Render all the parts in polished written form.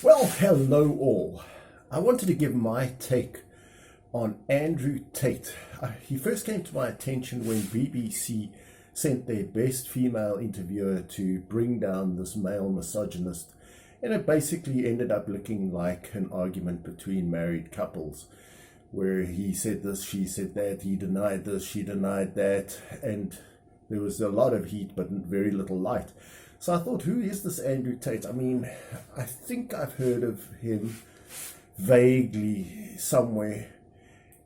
Well, hello all. I wanted to give my take on Andrew Tate. He first came to my attention when BBC sent their best female interviewer to bring down this male misogynist, and it basically ended up looking like an argument between married couples, where he said this, she said that, he denied this, she denied that, and there was a lot of heat but very little light. So I thought, who is this Andrew Tate? I mean, I think I've heard of him vaguely somewhere.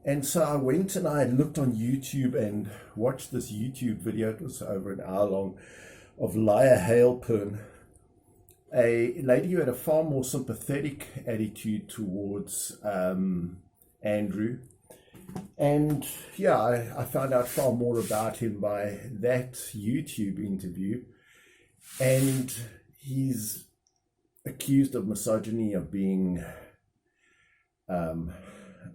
And so I went and I looked on YouTube and watched this YouTube video. It was over an hour long, of Layah Heilpern, a lady who had a far more sympathetic attitude towards Andrew. And yeah, I found out far more about him by that YouTube interview. And he's accused of misogyny, of being, I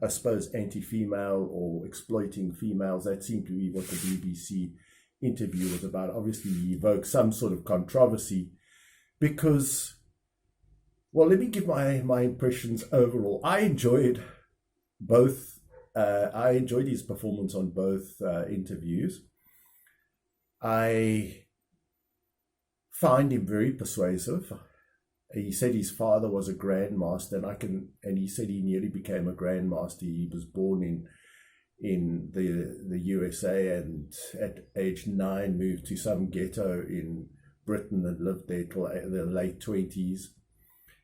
suppose, anti-female or exploiting females. That seemed to be what the BBC interview was about. Obviously, he evoked some sort of controversy because, well, let me give my impressions overall. I enjoyed both. I enjoyed his performance on both interviews. I find him very persuasive. He said his father was a grandmaster, and he said he nearly became a grandmaster. He was born in the USA, and at age 9 moved to some ghetto in Britain and lived there till the late 20s.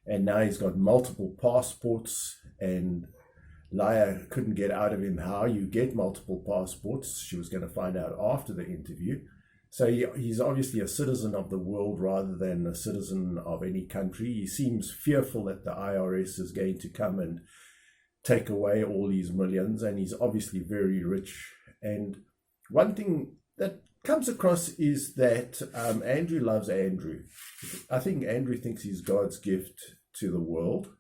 And now he's got multiple passports, and Layah couldn't get out of him how you get multiple passports. She was going to find out after the interview. So he's obviously a citizen of the world rather than a citizen of any country. He seems fearful that the IRS is going to come and take away all these millions, and he's obviously very rich. And one thing that comes across is that Andrew loves Andrew. I think Andrew thinks he's God's gift to the world.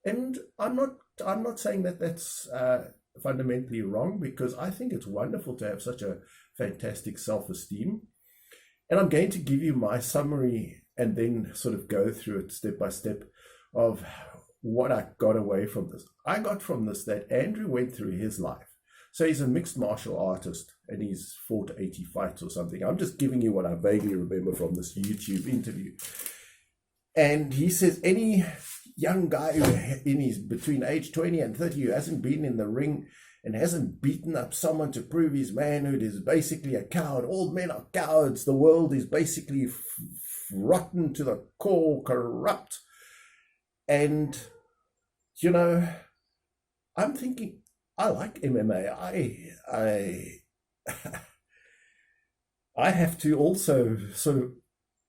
And I'm not saying that that's fundamentally wrong, because I think it's wonderful to have such a fantastic self-esteem. And I'm going to give you my summary and then sort of go through it step by step of what I got away from this. I got from this that Andrew went through his life. So he's a mixed martial artist and he's fought 80 fights or something. I'm just giving you what I vaguely remember from this YouTube interview. And he says any young guy between age 20 and 30 who hasn't been in the ring and hasn't beaten up someone to prove his manhood is basically a coward. All men are cowards. The world is basically rotten to the core, corrupt. And, you know, I'm thinking, I like MMA. I have to also sort of,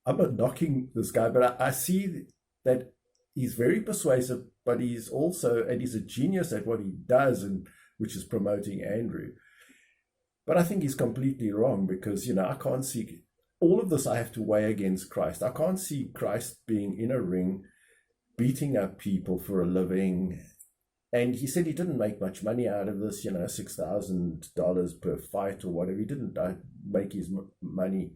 I'm not knocking this guy, but I see that he's very persuasive, but he's a genius at what he does, and which is promoting Andrew. But I think he's completely wrong, because, I can't see all of this. I have to weigh against Christ. I can't see Christ being in a ring, beating up people for a living. And he said he didn't make much money out of this, $6,000 per fight or whatever. He didn't make his money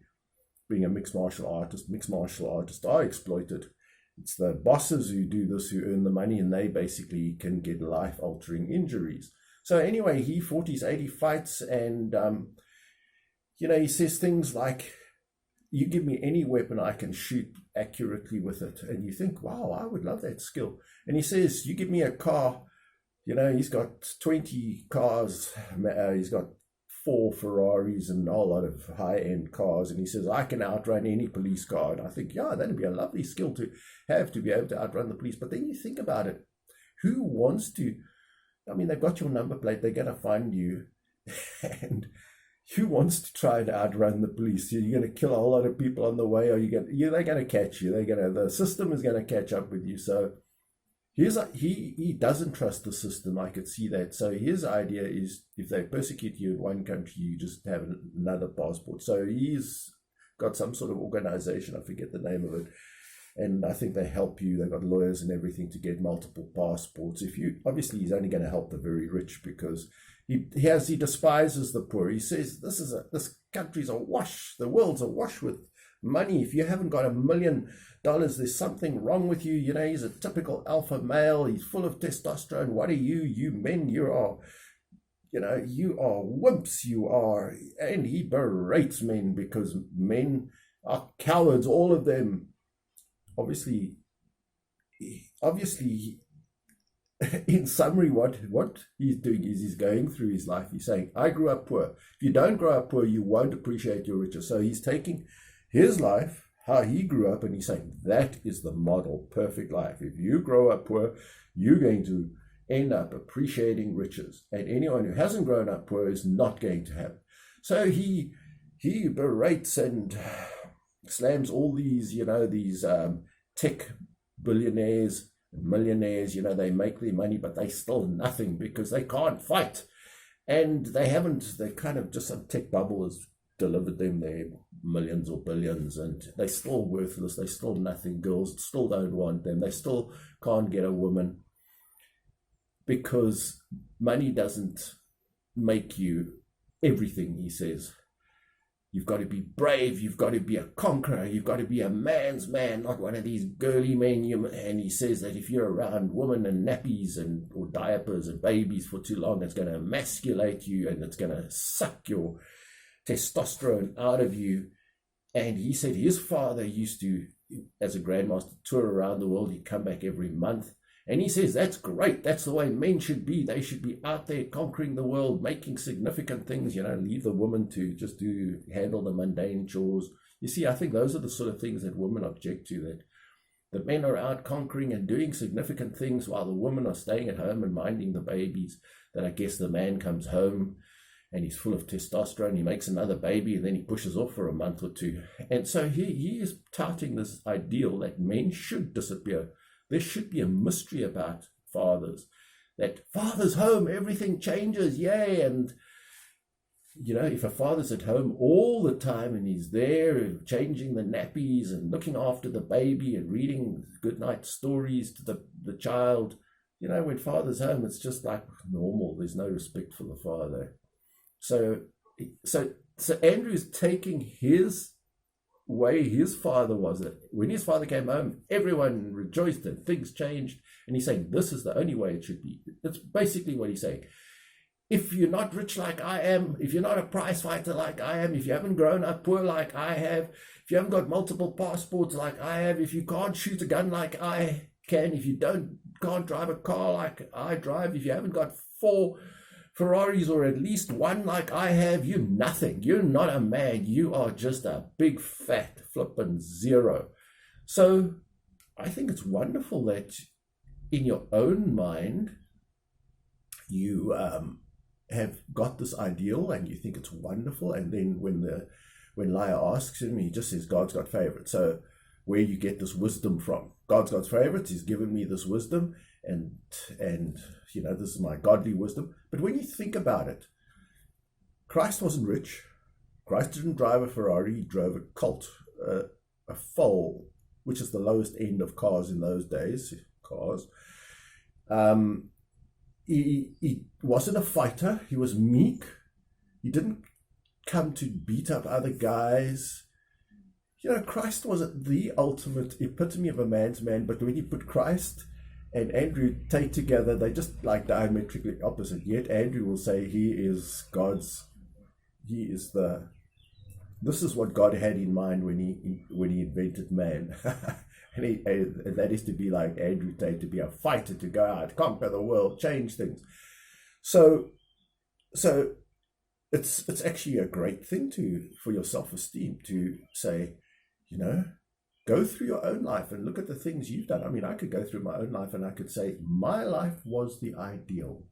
being a mixed martial artist. Mixed martial artists are exploited. It's the bosses who do this who earn the money, and they basically can get life-altering injuries. So anyway, he fought his 80 fights, and, he says things like, you give me any weapon, I can shoot accurately with it. And you think, wow, I would love that skill. And he says, you give me a car, he's got 20 cars, he's got 4 Ferraris and a whole lot of high-end cars, and he says, I can outrun any police car. And I think, yeah, that'd be a lovely skill to have, to be able to outrun the police. But then you think about it, who wants to? I mean, they've got your number plate, they're going to find you, and who wants to try to outrun the police? You're going to kill a whole lot of people on the way, or they're going to catch you. The system is going to catch up with you. So he doesn't trust the system. I could see that. So his idea is, if they persecute you in one country, you just have another passport. So he's got some sort of organization, I forget the name of it, and I think they help you. They've got lawyers and everything to get multiple passports. Obviously he's only going to help the very rich, because he despises the poor. He says this country's awash, the world's awash with money. If you haven't got $1 million, there's something wrong with you. You know, he's a typical alpha male. He's full of testosterone. What are you? You men, you are wimps, and he berates men because men are cowards, all of them. Obviously, in summary, what he's doing is he's going through his life. He's saying, I grew up poor. If you don't grow up poor, you won't appreciate your riches. So he's taking his life, how he grew up, and he's saying, that is the model, perfect life. If you grow up poor, you're going to end up appreciating riches. And anyone who hasn't grown up poor is not going to have. So he berates and slams all these, these tech billionaires, millionaires, they make their money, but they still nothing because they can't fight. And they kind of just some tech bubble has delivered them their millions or billions, and they're still worthless. They're still nothing. Girls still don't want them. They still can't get a woman because money doesn't make you everything, he says. You've got to be brave. You've got to be a conqueror. You've got to be a man's man, not one of these girly men. And he says that if you're around women and nappies or diapers and babies for too long, it's going to emasculate you and it's going to suck your testosterone out of you. And he said his father used to, as a grandmaster, tour around the world. He'd come back every month. And he says, that's great. That's the way men should be. They should be out there conquering the world, making significant things, leave the woman to just handle the mundane chores. You see, I think those are the sort of things that women object to, that the men are out conquering and doing significant things while the women are staying at home and minding the babies. That I guess the man comes home and he's full of testosterone. He makes another baby and then he pushes off for a month or two. And so he is touting this ideal that men should disappear. There should be a mystery about fathers, that father's home, everything changes, yay. And, if a father's at home all the time and he's there changing the nappies and looking after the baby and reading goodnight stories to the child, when father's home, it's just like normal. There's no respect for the father. So Andrew's taking his way his father was. That when his father came home, everyone rejoiced and things changed, and he's saying this is the only way it should be. That's basically what he's saying. If you're not rich like I am, if you're not a prize fighter like I am, if you haven't grown up poor like I have, if you haven't got multiple passports like I have, if you can't shoot a gun like I can, if you can't drive a car like I drive, if you haven't got 4 Ferraris or at least 1 like I have, you're nothing. You're not a man. You are just a big fat flippin' zero. So I think it's wonderful that in your own mind you have got this ideal and you think it's wonderful. And then when Layah asks him, he just says God's got favorites. So where you get this wisdom from? God's got favorites. He's given me this wisdom, and this is my godly wisdom. But when you think about it, Christ wasn't rich. Christ didn't drive a Ferrari. He drove a Colt, a foal, which is the lowest end of cars in those days. Cars. He wasn't a fighter. He was meek. He didn't come to beat up other guys. Christ wasn't the ultimate epitome of a man's man, but when you put Christ and Andrew Tate together, they just like diametrically opposite. Yet Andrew will say this is what God had in mind when he invented man. and that is to be like Andrew Tate, to be a fighter, to go out, conquer the world, change things. So it's actually a great thing for your self-esteem to say, go through your own life and look at the things you've done. I mean, I could go through my own life and I could say, my life was the ideal.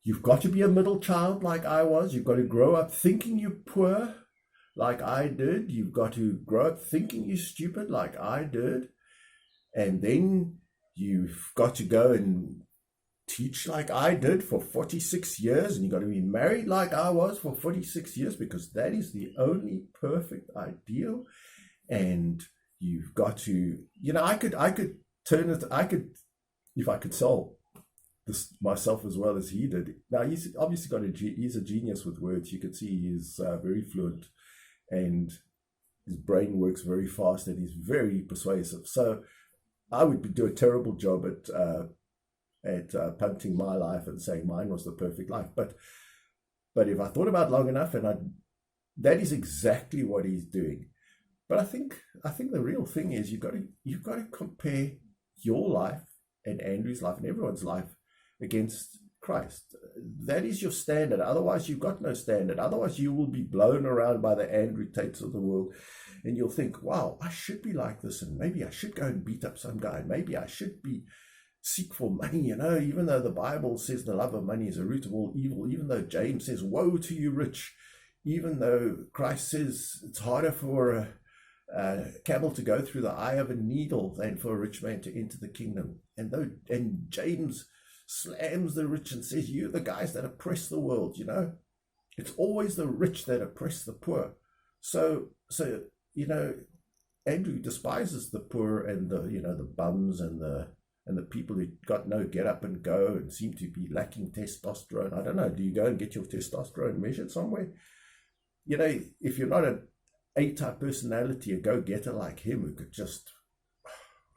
You've got to be a middle child like I was. You've got to grow up thinking you're poor like I did. You've got to grow up thinking you're stupid like I did. And then you've got to go and teach like I did for 46 years. And you've got to be married like I was for 46 years, because that is the only perfect ideal. And you've got to, I could turn it, if I could sell this myself as well as he did. Now, he's obviously he's a genius with words. You could see he's very fluent. And his brain works very fast and he's very persuasive. So I would do a terrible job at punting my life and saying mine was the perfect life. But if I thought about it long enough, that is exactly what he's doing. But I think the real thing is you've got to compare your life and Andrew's life and everyone's life against Christ. That is your standard. Otherwise, you've got no standard. Otherwise, you will be blown around by the Andrew Tates of the world, and you'll think, wow, I should be like this, and maybe I should go and beat up some guy. Maybe I should seek for money, even though the Bible says the love of money is a root of all evil, even though James says, woe to you rich, even though Christ says it's harder for a camel to go through the eye of a needle than for a rich man to enter the kingdom. And James slams the rich and says, you're the guys that oppress the world, It's always the rich that oppress the poor. So Andrew despises the poor and the bums and the people who got no get up and go and seem to be lacking testosterone. I don't know, do you go and get your testosterone measured somewhere? If you're not an A-type personality, a go-getter like him who could just,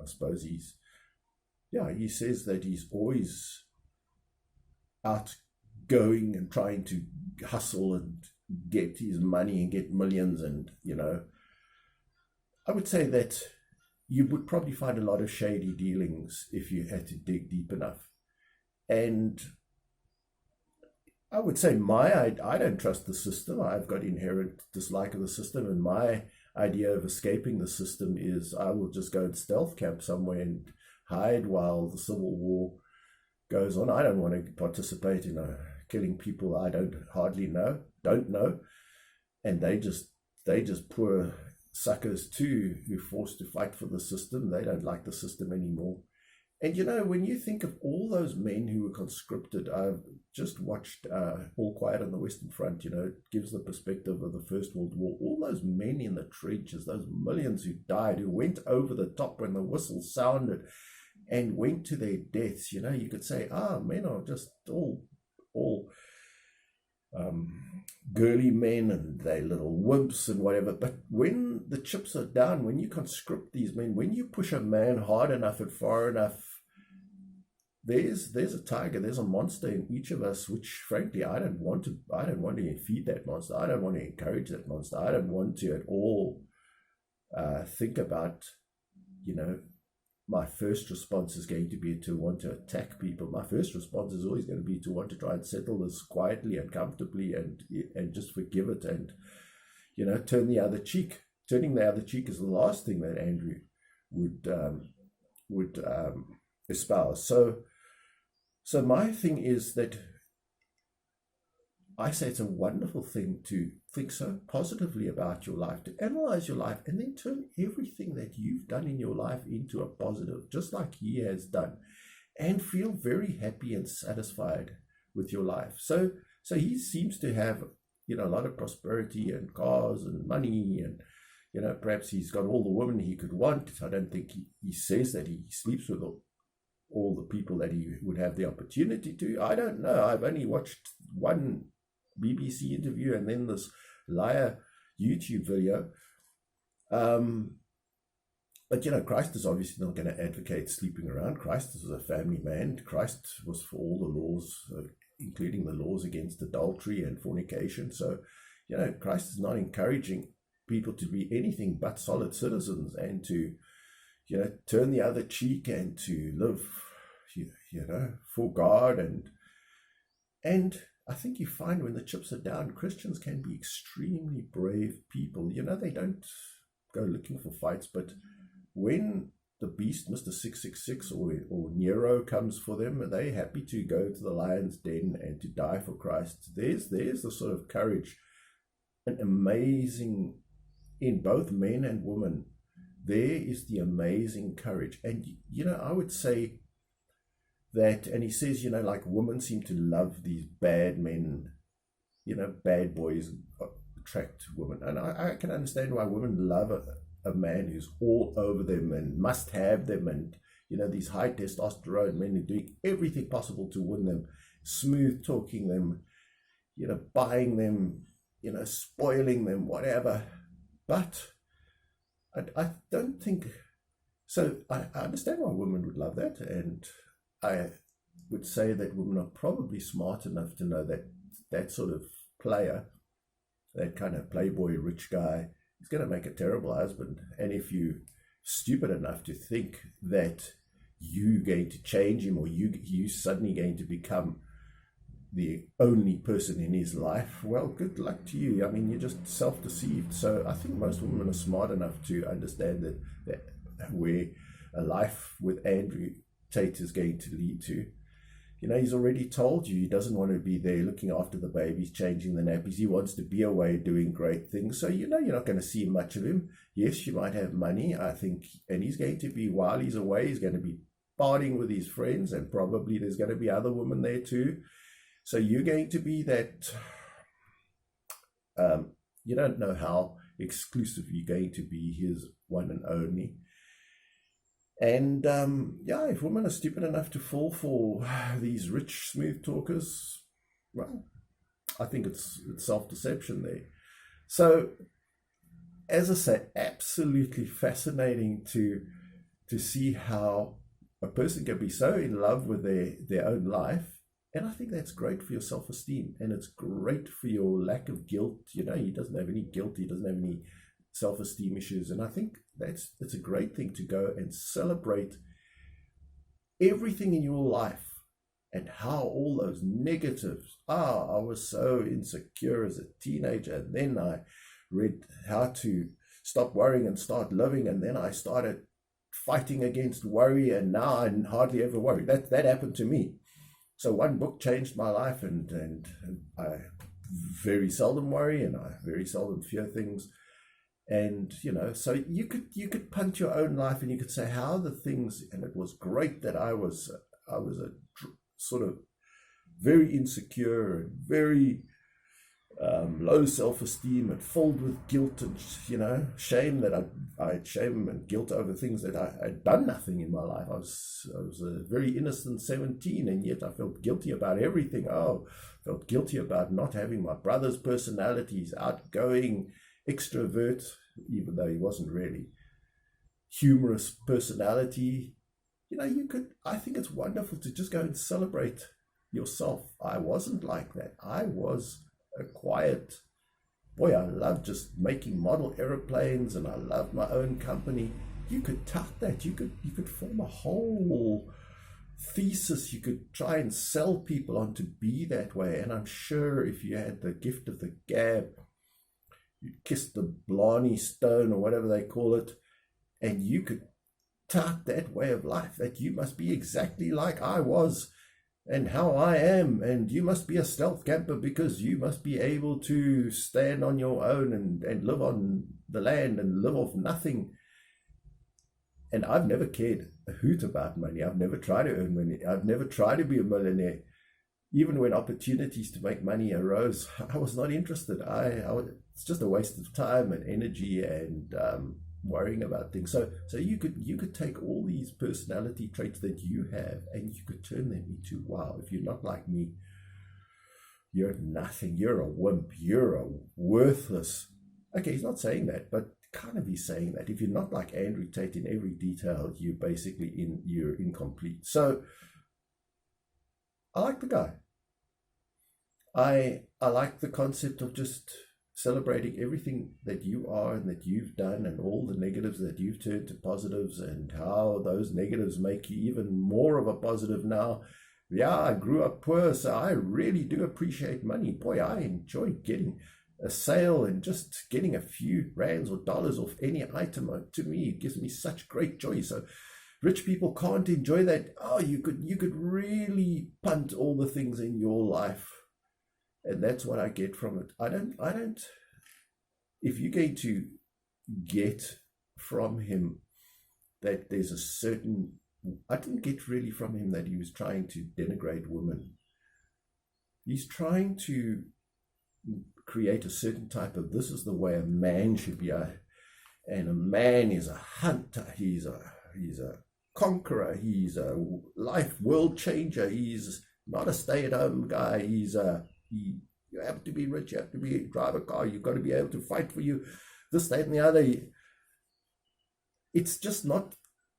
I suppose he says that he's always outgoing and trying to hustle and get his money and get millions. And, I would say that you would probably find a lot of shady dealings if you had to dig deep enough. And I would say I don't trust the system. I've got inherent dislike of the system, and my idea of escaping the system is I will just go and stealth camp somewhere and hide while the civil war goes on. I don't want to participate in killing people I don't know, and they just poor suckers too who are forced to fight for the system. They don't like the system anymore. And when you think of all those men who were conscripted, I've just watched All Quiet on the Western Front, it gives the perspective of the First World War. All those men in the trenches, those millions who died, who went over the top when the whistle sounded and went to their deaths. You could say, men are just all girly men and they little wimps and whatever. But when the chips are down, when you conscript these men, when you push a man hard enough and far enough, there's a tiger, there's a monster in each of us, which frankly I don't want to feed that monster. I don't want to encourage that monster. I don't want to at all think about, my first response is going to be to want to attack people. My first response is always going to be to want to try and settle this quietly and comfortably and just forgive it and, turn the other cheek. Turning the other cheek is the last thing that Andrew would espouse. So my thing is that I say it's a wonderful thing to think so positively about your life, to analyze your life, and then turn everything that you've done in your life into a positive, just like he has done, and feel very happy and satisfied with your life. So he seems to have, a lot of prosperity and cars and money, and, perhaps he's got all the women he could want. I don't think he says that he sleeps with all the people that he would have the opportunity to. I don't know. I've only watched one BBC interview and then this Layah YouTube video. But Christ is obviously not going to advocate sleeping around. Christ is a family man. Christ was for all the laws, including the laws against adultery and fornication. So, Christ is not encouraging people to be anything but solid citizens and to, turn the other cheek and to live, for God. And I think you find when the chips are down, Christians can be extremely brave people. They don't go looking for fights, but when the beast, Mr. 666 or Nero comes for them, they're happy to go to the lion's den and to die for Christ. There's the sort of courage, an amazing, in both men and women, there is the amazing courage. And, I would say that, and he says, like women seem to love these bad men, bad boys attract women. And I can understand why women love a man who's all over them and must have them, and, these high testosterone men who are doing everything possible to win them, smooth talking them, buying them, spoiling them, whatever. But I don't think so. I understand why women would love that, and I would say that women are probably smart enough to know that that sort of player, that kind of playboy rich guy, is going to make a terrible husband. And if you're stupid enough to think that you're going to change him, or you suddenly going to become the only person in his life, well, good luck to you. I mean, you're just self-deceived. So I think most women are smart enough to understand that where a life with Andrew Tate is going to lead to. You know, he's already told you he doesn't want to be there looking after the babies, changing the nappies. He wants to be away doing great things. So, you know, you're not going to see much of him. Yes, you might have money, I think, and he's going to be, while he's away, he's going to be partying with his friends, and probably there's going to be other women there too. So you're going to be that, you don't know how exclusive you're going to be, his one and only. And yeah, if women are stupid enough to fall for these rich, smooth talkers, well, I think it's self-deception there. So, as I say, absolutely fascinating to see how a person can be so in love with their own life. And I think that's great for your self-esteem, and it's great for your lack of guilt. You know, he doesn't have any guilt, he doesn't have any self-esteem issues, and I think it's a great thing to go and celebrate everything in your life and how all those negatives. I was so insecure as a teenager, and then I read How to Stop Worrying and Start Living, and then I started fighting against worry, and now I hardly ever worry. That happened to me. So one book changed my life, and I very seldom worry, and I very seldom fear things. And, you know, so you could punt your own life, and you could say how the things, and it was great that I was a sort of very insecure and very low self-esteem and filled with guilt and, you know, shame, that I had shame and guilt over things that I had done nothing in my life. I was a very innocent 17, and yet I felt guilty about everything. Felt guilty about not having my brother's personalities, outgoing, extrovert, even though he wasn't really, humorous personality. You know, I think it's wonderful to just go and celebrate yourself. I wasn't like that. I was a quiet boy. I loved just making model aeroplanes, and I loved my own company. You could tout that. You could form a whole thesis. You could try and sell people on to be that way. And I'm sure if you had the gift of the gab, you kissed the Blarney Stone, or whatever they call it, and you could tout that way of life, that you must be exactly like I was and how I am, and you must be a stealth camper because you must be able to stand on your own and live on the land and live off nothing. And I've never cared a hoot about money. I've never tried to earn money. I've never tried to be a millionaire. Even when opportunities to make money arose, I was not interested. It's just a waste of time and energy and worrying about things. So you could take all these personality traits that you have, and you could turn them into, wow, if you're not like me, you're nothing. You're a wimp. You're a worthless. Okay, he's not saying that, but kind of he's saying that if you're not like Andrew Tate in every detail, you're incomplete. So I like the guy. I like the concept of just celebrating everything that you are and that you've done, and all the negatives that you've turned to positives, and how those negatives make you even more of a positive now. Yeah, I grew up poor, so I really do appreciate money. Boy, I enjoy getting a sale and just getting a few rands or dollars off any item. To me, it gives me such great joy. So rich people can't enjoy that. You could really punt all the things in your life. And that's what I get from it. I don't, if you're going to get from him that there's a certain, I didn't get really from him that he was trying to denigrate women. He's trying to create a certain type of, this is the way a man should be. And a man is a hunter. He's a conqueror. He's a life world changer. He's not a stay-at-home guy. You have to be rich, you have to drive a car, you've got to be able to fight for you, this, that, and the other. it's just not,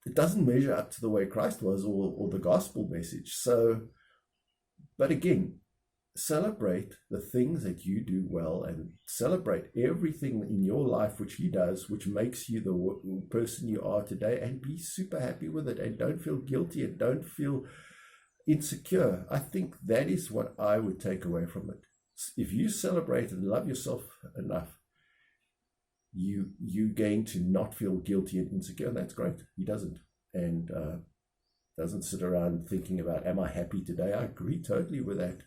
it doesn't measure up to the way Christ was, or the gospel message. So, but again, celebrate the things that you do well, and celebrate everything in your life which he does, which makes you the person you are today, and be super happy with it, and don't feel guilty, and don't feel insecure. I think that is what I would take away from it. If you celebrate and love yourself enough, you're going to not feel guilty and insecure, and that's great. He doesn't, and doesn't sit around thinking about, am I happy today? I agree totally with that.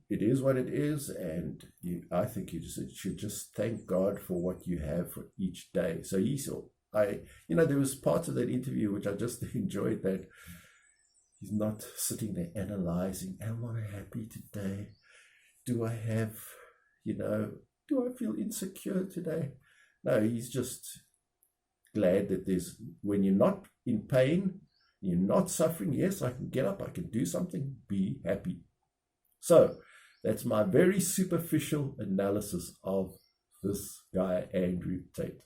It is what it is, and I think you should just thank God for what you have for each day. So there was parts of that interview which I just enjoyed, that he's not sitting there analyzing, am I happy today? Do I have, do I feel insecure today? No, he's just glad that when you're not in pain, you're not suffering, yes, I can get up, I can do something, be happy. So that's my very superficial analysis of this guy, Andrew Tate.